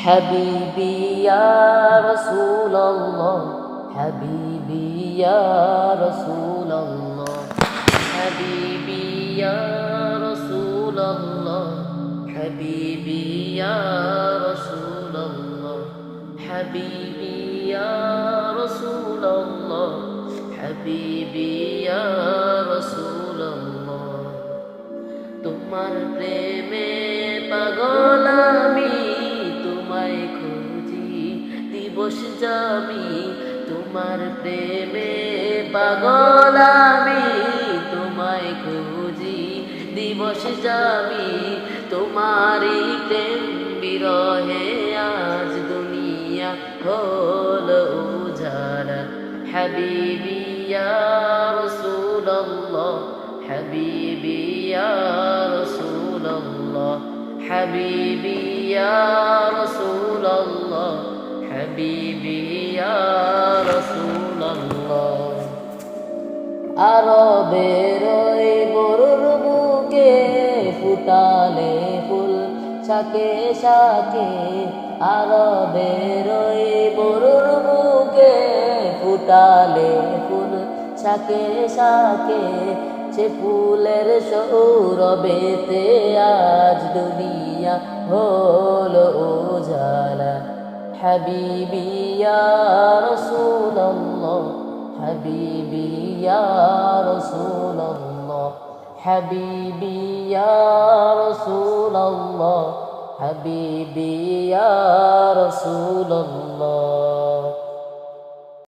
حبيبي يا رسول الله حبيبي يا رسول الله حبيبي يا رسول الله حبيبي يا رسول الله حبيبي يا رسول الله حبيبي يا رسول الله তোমার প্রেমে পাগল আমি তোমায় খুঁজি দিবস যাবি তোমার প্রেমে পাগল আমি তোমায় খুঁজি দিবস যাবি তোমারই প্রেম বিরহে আজ দুনিয়া হলো উজাড় হাবিবি ইয়া রাসূলুল্লাহ حبيبي يا رسول الله حبيبي يا رسول الله حبيبي يا رسول الله আরবের ওই মরুর বুকে ফুটালে ফুল শাকে শাকে আরবের ওই মরুর বুকে ফুটালে ফুল শাকে শাকে সে ফুলের সৌরভেতে আজ দুনিয়া হলো উজালা হাবিবি ইয়া রাসূলুল্লাহ হাবিবি ইয়া রাসূলুল্লাহ হাবিবি ইয়া রাসূলুল্লাহ হাবিবি ইয়া রাসূলুল্লাহ